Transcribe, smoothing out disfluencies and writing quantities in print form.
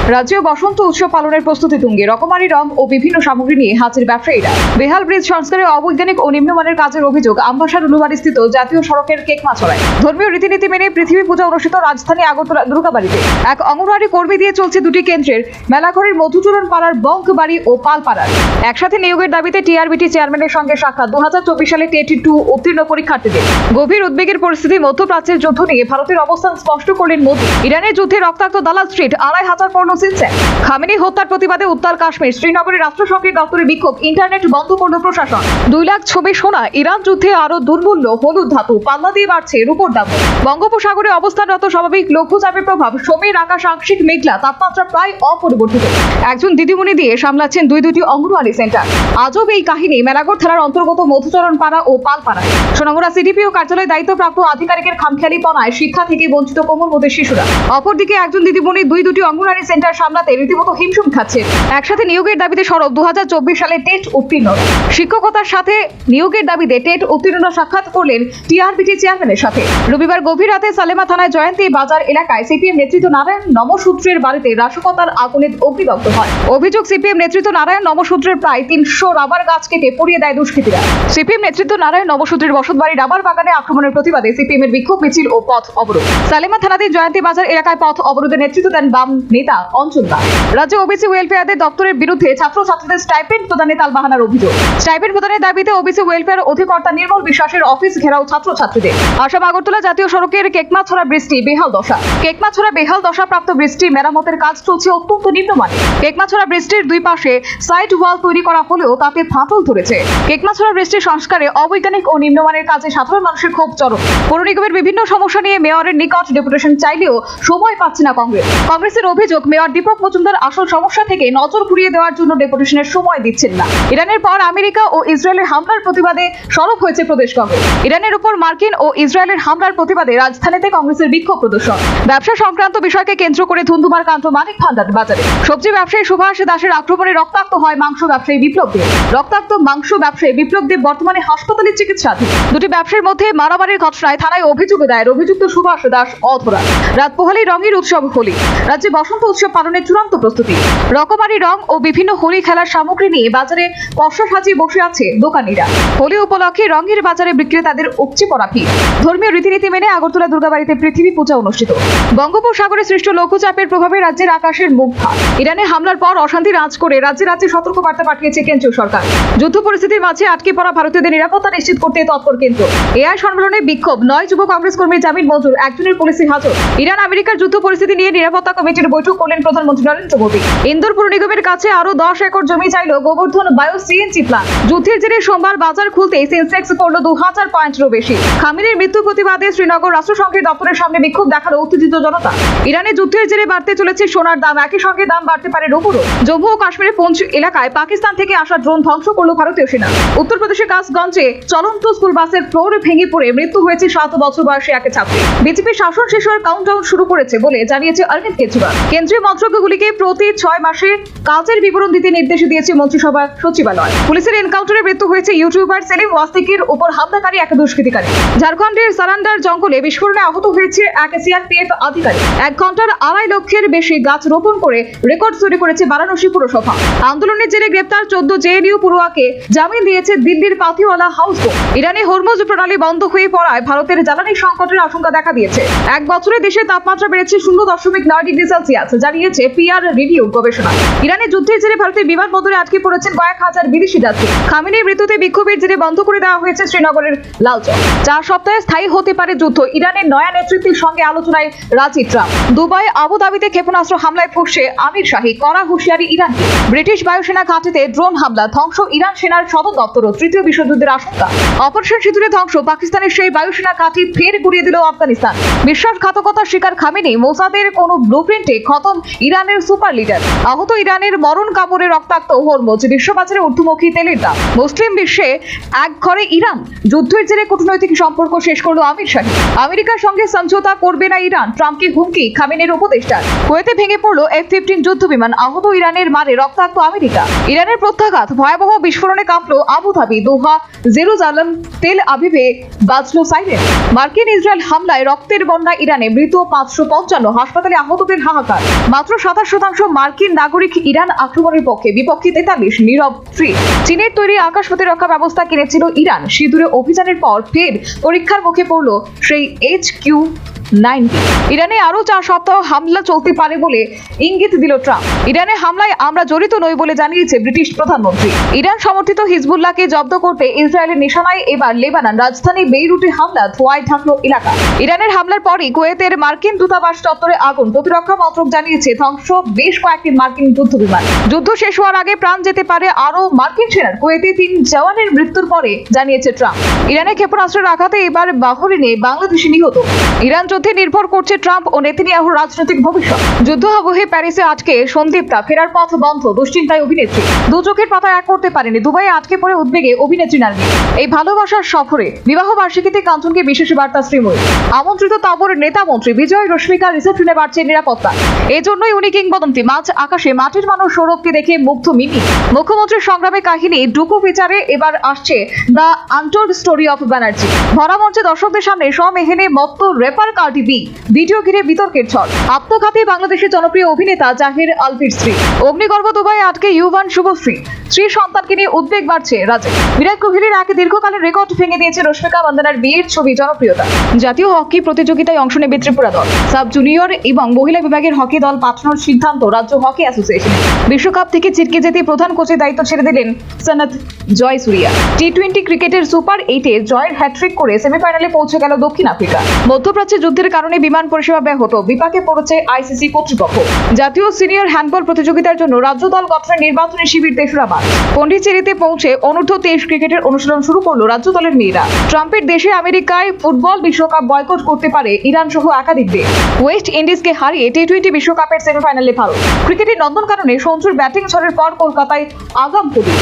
রাজ্যে বসন্ত উৎসব পালনের প্রস্তুতি তুঙ্গে। রকমারি রং ও বিভিন্ন সামগ্রী নিয়ে হাজির ব্যবসায়ীরা। বেহাল ব্রিজ সংস্কারে অবৈজ্ঞানিক ও নিম্নমানের কাজের অভিযোগ আমবাসার উলুবাড়িস্থিত জাতীয় সড়কের কেকমাছড়ায়। ধর্মীয় রীতিনীতি মেনে পৃথিবী পূজা অনুষ্ঠিত রাজধানী আগরতলা দুর্গাবাড়িতে। এক অঙ্গনওয়াড়ি কর্মী দিয়ে চলছে দুটি কেন্দ্রের মেলাঘরের মধুচূড়ন পাড়ার বঙ্কবাড়ি ও পালপাড়ার। একসাথে নিয়োগের দাবিতে টিআরবিটি চেয়ারম্যানের সঙ্গে সাক্ষাৎ। 2024 সালে টেট-2 উত্তীর্ণ পরীক্ষার্থীদের। গভীর উদ্বেগের পরিস্থিতি। মধ্যপ্রাচ্যের যুদ্ধ নিয়ে ভারতের অবস্থান স্পষ্ট করলেন মোদী। ইরানের যুদ্ধে রক্তাক্ত দালাল স্ট্রিট 2500 পণ্য সিলছে। খামেনি হত্যার প্রতিবাদে উত্তাল কাশ্মীর। শ্রীনগরে রাষ্ট্রসংঘের দপ্তরে বিক্ষোভ। ইন্টারনেট বন্ধ করল প্রশাসন। 2 লাখ ছবি সোনা। ইরান যুদ্ধে আরো দুর্মূল্য হলুদ ধাতু। পাল্লা দিয়ে বাড়ছে রূপোর দাম। বঙ্গোপসাগরে অবস্থানরত স্বাভাবিক লঘুচাপের প্রভাব। সময়ের আকাশ আংশিক মেঘলা। তাপমাত্রা প্রায় অপরিবর্তিত। একজন দিদিমণি দিয়ে সামলাচ্ছেন দুটি অঙ্গনওয়াড়ি সেন্টার। আজব এই কাহিনী মেলাঘর থানার অন্তর্গত মধুচরণ পাড়া ও পালপাড়ায়। সোনামুড়া সিডিপিও কার্যালয়ে দায়িত্বপ্রাপ্ত আধিকারিকের খামখেয়ালিপনায় শিক্ষা থেকে বঞ্চিত কোমলমতি শিশুরা। অপরদিকে একজন দিদিমণি দুটি অঙ্গনওয়াড়ি সেন্টার সামলাতে রীতিমতো হিমশিম খাচ্ছে। একসাথে নিয়োগের দাবিতে সরব। 2024 সালে টেট উত্তীর্ণ। শিক্ষকতার সাথে নিয়োগের দাবিতে টেট উত্তীর্ণ সাক্ষাৎ করলেন টিআরবিটি চেয়ারম্যানের সাথে। রবিবার গভীর রাতে সালেমা থানায় জয়ন্তী বাজার এলাকায় সিপিএম নেতৃত্ব নারায়ণ নমসূত্রের বাড়িতে নাশকতার আগুনে অগ্নিদগ্ধ হয়। অভিযোগ, সিপিএম নেতৃত্ব নারায়ণ নমসূত্রের প্রায় 300 রাবার গাছ কেটে পুড়িয়ে দেয় দুষ্কৃতীরা। সিপিএম নেতৃত্ব নারায়ণ নমসূত্রের বসতবাড়ি রাবার বাগানে আক্রমণের প্রতিবাদে সিপিএম এর বিক্ষোভ মিছিল ও পথ অবরোধ। সালেমা থানাধীন জয়ন্তী বাজার এলাকায় পথ অবরোধের নেতৃত্ব দেন বাম নেতা অঞ্চল দাস। রাজ্যে ওবিসি ওয়েলফেয়ার দপ্তরের বিরুদ্ধে ছাত্রছাত্রীদের স্টাইপেন্ড প্রদানে তালবাহানার অভিযোগ। স্টাইপেন্ড প্রদানের দাবিতে ওবিসি ওয়েলফেয়ার অধিকর্তা নির্মল বিশ্বাসের অফিস ঘেরাও ছাত্রছাত্রীদের। আসাম আগরতলা জাতীয় সড়কের কেকমাছড়া বৃষ্টি বেহাল দশা। কেকমাছড়া বেহাল দশাপ্রাপ্ত বৃষ্টি মেরামতের কাজ চলছে অত্যন্ত নিম্নমানের। কেকমাছড়া বৃষ্টির দুই পাশে সাইড ওয়াল তৈরি করা হলেও তাতে ফাটল ধরেছে। কেকমাছড়া বৃষ্টির সংস্কারে অবৈজ্ঞানিক ও নিম্নমানের কাজে সাধারণ মানুষের ক্ষোভ চরম। পৌর নিগমের বিভিন্ন সমস্যা নিয়ে মেয়রের নিকট ডেপুটেশন চাইলেও সময় পাচ্ছে না কংগ্রেস। কংগ্রেসের অভিযোগ, মেয়র দীপক মজুমদার আসল সমস্যা থেকে নজর ঘুরিয়ে দেওয়ার জন্য ডেপুটেশনের সময় দিচ্ছেন না। ইরানের পর আমেরিকা ও ইসরায়েলের হামলার প্রতিবাদে সরব হয়েছে প্রদেশ কংগ্রেস। ইরানের উপর মার্কিন ও ইসরায়েলের হামলার প্রতিবাদে রাজধানীতে কংগ্রেসের বিক্ষোভ প্রদর্শন। ব্যবসা সংক্রান্ত বিষয়কে কেন্দ্র করে ধুন্ধুমার কাণ্ড মানিক ভান্ডার বাজারে। সবজি ব্যবসায়ী সুভাষ দাসের আক্রমণে রক্তাক্ত হয় মাংস ব্যবসায়ী বিপ্লব দেব। রক্তাক্ত মাংস ব্যবসায়ী বিপ্লব দেব বর্তমানে হাসপাতালে চিকিৎসাধীন। দুটি ব্যবসায়ীর মধ্যে মারামারির ঘটনায় থানায় অভিযোগ দায়ের। অভিযুক্ত সুভাষ দাস অধরা। রাত পোহালেই রঙের উৎসব হোলি। রাজ্যে বসন্ত উৎসব পালনের চূড়ান্ত প্রস্তুতি। রকমারি রং ও বিভিন্ন হোলি খেলার সামগ্রী নিয়ে বাজারে পসরা সাজিয়ে বসে আছে দোকানিরা। হোলি উপলক্ষে রঙের বাজারে বিক্রেতাদের উপচে পড়া ভিড়। ধর্মীয় রীতিনীতি মেনে আগরতলা দুর্গাবাড়িতে পৃথিবী পূজা অনুষ্ঠিত। বঙ্গোপসাগরে সৃষ্ট লঘুচাপের প্রভাবে রাজ্যের আকাশের মুখ ভার। ইরানে হামলার পর অশান্তি রাজ করে রাজ্যে রাজ্যে সতর্ক বার্তা পাঠিয়েছে কেন্দ্রীয় সরকার। যুদ্ধ পরিস্থিতির মাঝে আটকে পড়া ভারতীয়দের নিরাপত্তা নিশ্চিত করতে তৎপর কেন্দ্র। এআই সম্মেলনে বিক্ষোভ। 9 যুব কংগ্রেস কর্মীর জামিন মঞ্জুর। একজনের পুলিশে হাজত। ইরান আমেরিকার যুদ্ধ পরিস্থিতি নিয়ে নিরাপত্তা কমিটির বৈঠক করলেন প্রধানমন্ত্রী নরেন্দ্র মোদী। ইন্দোর পুর নিগমের কাছে আরো 10 একর জমি চাইল গোবর্ধন বায়ো সিএনজি প্লান্ট। যুদ্ধের জেরে সোমবার বাজার খুলতেই সেন্সেক্স পড়ল 2000 পয়েন্টেরও বেশি। খামেনির মৃত্যু প্রতিবাদে শ্রীনগর রাষ্ট্রসংঘের দপ্তরের সামনে বিক্ষোভ দেখালো উত্তেজিত জনতা। ইরানে যুদ্ধের জেরে বাড়তে চলেছে সোনার দাম। একই সঙ্গে দাম বাড়তে পারে রূপোরও। জম্মু ও কাশ্মীরের পুঞ্চ এলাকায় পাকিস্তান থেকে আসা ড্রোন ধ্বংস করল ভারতীয় সেনা। উত্তরপ্রদেশের কাসগঞ্জে চলন্ত স্কুল বাসের ফ্লোর ভেঙে পড়ে মৃত্যু হয়েছে 7 বছর বয়সী এক ছাত্রী। বিজেপি শাসন শেষ হওয়ার কাউন্টডাউন শুরু করেছে বলে জানিয়েছে অরবিন্দ কেজরিওয়াল। কেন্দ্রীয় মন্ত্রকগুলিকে প্রতি 6 মাসে কাজের বিবরণ দিতে নির্দেশ দিয়েছে মন্ত্রিসভা সচিবালয়। পুলিশের এনকাউন্টারে মৃত্যু হয়েছে ইউটিউবার সেলিম ওয়াস্তিকের উপর হামলাকারী এক দুষ্কৃতিকারী। ঝাড়খণ্ডের সারান্ডার জঙ্গলে বিস্ফোরণে আহত হয়েছে এক সিআরপিএফ আধিকারিক। 1 ঘন্টার 2.5 লক্ষের বেশি গাছ রোপণ করে রেকর্ড তৈরি করেছে বারাণসী পুরসভা। আন্দোলনের জেরে গ্রেপ্তার 14 জেএনইউ পড়ুয়াকে জামিন দিয়েছে দিল্লির পাতিওয়ালা হাউস কোর্ট। ইরানে হরমুজ প্রণালী বন্ধ হয়ে পড়ায় ভারতের জ্বালানি সংকটের আশঙ্কা দেখা দিয়েছে। 1 বছরে দেশের তাপমাত্রা বেড়েছে 0.9 ডিগ্রি সেলসিয়াস, জানিয়েছে পিআর রিভিউ গবেষণা। ইরানের যুদ্ধের জেরে ভারতের বিমানবন্দরে আটকে পড়েছেন কয়েক হাজার বিদেশি যাত্রী। খামেনির মৃত্যুতে বিক্ষোভের জেরে বন্ধ করে দেওয়া হয়েছে শ্রীনগরের লালচক। 4 সপ্তাহে স্থায়ী হতে পারে যুদ্ধ। ইরানের নয়া নেতৃত্বের সঙ্গে আলোচনায় রাজি ট্রাম্প। দুবাই আবুধাবিতে ক্ষেপণাস্ত্র হামলায় ফসছে আমির শাহী। কড়া হুঁশিয়ারি ইরানকে। ব্রিটিশ বায়ুসেনা ঘাঁটিতে ড্রোন হামলা, ধ্বংস ইরান সেনার সদর দপ্তর। তৃতীয় বিশ্বযুদ্ধের আশঙ্কা। অপারেশন সিঁদুরে ধ্বংস পাকিস্তানের সেই বায়ুসেনা ঘাঁটি ফের গুড়িয়ে দিল আফগানিস্তান। বিশ্বাসঘাতকতার শিকার খামেনি। মোসাদের কোনো ব্লুপ্রিন্টে খতম ইরানের সুপার লিডার। আহত ইরানের মরণ কামড়ে রক্তাক্ত হরমুজ। বিশ্ববাজারে ঊর্ধ্বমুখী তেলের দাম। মুসলিম বিশ্বে এক ঘরে ইরান। যুদ্ধের জেরে কূটনৈতিক সম্পর্ক শেষ করলো আমির শাহী। আমেরিকার সঙ্গে সমঝোতা করবে না ইরান। ট্রাম্পকে হুমকি খামেনির উপদেষ্টার। কুয়েতে ভেঙে পড়ল F-15 যুদ্ধ বিমান। আহত ইরানের মারে রক্তাক্ত আমেরিকা। ইরানের প্রত্যাঘাত। ভয়াবহ বিস্ফোরণে কাঁপল আবুধাবি, দোহা, জেরুজালেম, তেল আবিবে বাজলো সাইরেন। মার্কিন ইসরায়েল হামলায় রক্তের বন্যা ইরানে। মৃত 555। হাসপাতালে আহতদের হাহাকার। মাত্র 27% মার্কিন নাগরিক ইরান আক্রমণের পক্ষে, বিপক্ষে 43, নীরব ফ্রি। চীনের তৈরি আকাশ প্রতিরক্ষা ব্যবস্থা কিনেছিল ইরান। সিঁদুরে অভিযানের পর ফের পরীক্ষার মুখে পড়ল সেই HQ-90। ইরানে আরো 4 সপ্তাহ হামলা চলতে পারে বলে ইঙ্গিত দিল ট্রাম্প। ইরানে হামলায় আমরা জড়িত নই বলে জানিয়েছে ব্রিটিশ প্রধানমন্ত্রী। ইরান সমর্থিত হিজবুল্লাহকে জব্দ করতে ইসরায়েলের নিশানায় এবার লেবানন রাজধানী বেইরুটে হামলা, ধোঁয়ায় ঢাকলো এলাকা। ইরানের হামলার পরই কুয়েতের মার্কিন দূতাবাস চত্বরে আগুন। প্রতিরক্ষা মন্ত্রক জানিয়েছে ধ্বংস বেশ কয়েকটি মার্কিন যুদ্ধ বিমান। যুদ্ধ শেষ হওয়ার আগে প্রাণ যেতে পারে আরো মার্কিন সেনার। কুয়েতে 3 জওয়ানের মৃত্যুর পরে জানিয়েছে ট্রাম্প। ইরানে ক্ষেপণাস্ত্রের আঘাতে এবার বাহরিনে বাংলাদেশি নিহত। ইরান যুদ্ধে নির্ভর করছে ট্রাম্প ও নেতানিয়াহুর রাজনৈতিক ভবিষ্যৎ। যুদ্ধ আবহে প্যারিসে আটকে সন্দীপ্তা, ফেরার পথ বন্ধ, দুশ্চিন্তায় অভিনেত্রী। দু চোখের পাতা এক করতে পারেনি, দুবাইয়ে আটকে পড়ে উদ্বেগে অভিনেত্রী নারী। এই ভালোবাসার সফরে বিবাহ বার্ষিকীতে কাঞ্চনকে বিশেষ বার্তা শ্রীময়ী। আমন্ত্রিত তাবর নেতা মন্ত্রী বিজয় রশ্মিকা রিসেপশনে বাড়ছে নিরাপত্তা। এজন্যই উনি কিংবদন্তি। মাঝ আকাশে মাটির মানুষ সৌরভকে দেখে মুগ্ধ মিনি। মুখ্যমন্ত্রীর সংগ্রামে কাহিনী ডুকু ফিচারে এবার আসছে the untold story of Banerjee. ভরা মঞ্চে দর্শকদের সামনে স্বমেহেনে মত্ত র্যাপার কার্ডি বি। ভিডিও ঘিরে বিতর্কের ঝড়। আত্মঘাতী বাংলাদেশের জনপ্রিয় অভিনেতা জাহির আলভির স্ত্রী। অগ্নিগর্ভ দুবাইয়ে আটকে ইউভান শুভশ্রী। স্ত্রীর সন্তানকে নিয়ে উদ্বেগ বাড়ছে রাজ্যে। বিরাট কোহলির এক দীর্ঘকালের রেকর্ড ভেঙে দিয়েছে রশ্মিকা মন্দনার বিয়ের ছবি জনপ্রিয়তা। জাতীয় হকি প্রতিযোগিতায় অংশ নেবে ত্রিপুরা দল। সাব জুনিয়র এবং মহিলা বিভাগের হকি দল পাঠানোর সিদ্ধান্ত রাজ্য হকি অ্যাসোসিয়েশন। বিশ্বকাপ থেকে ছিটকে যেতে প্রধান কোচের দায়িত্ব ছেড়ে দিলেন সনৎ জয়সুরিয়া। টি-20 ক্রিকেটের সুপার 8-এ জয়ের হ্যাট্রিক করে সেমিফাইনালে পৌঁছে গেল দক্ষিণ আফ্রিকা। মধ্যপ্রাচ্যে যুদ্ধের কারণে বিমান পরিষেবা ব্যাহত, বিপাকে পড়েছে আইসিসি কর্তৃপক্ষ। জাতীয় সিনিয়র হ্যান্ডবল প্রতিযোগিতার জন্য রাজ্য দল গঠনের নির্বাচনী শিবির 3রা মার্চ। পন্ডিচেরিতে পৌঁছে অনূর্ধ্ব 23 ক্রিকেটের অনুশীলন শুরু করলো রাজ্য দলের মেয়েরা। ট্রাম্পের দেশে আমেরিকায় ফুটবল বিশ্বকাপ বয়কট করতে পারে ইরান সহ একাধিক দেশ। ওয়েস্ট ইন্ডিজকে হারিয়ে টি-20 বিশ্বকাপের সেমিফাইনালে ভারত। ক্রিকেটের নন্দনকাননে সঞ্জুর ব্যাটিং ঝড়ের পর কলকাতায় আগাম পুলিশ।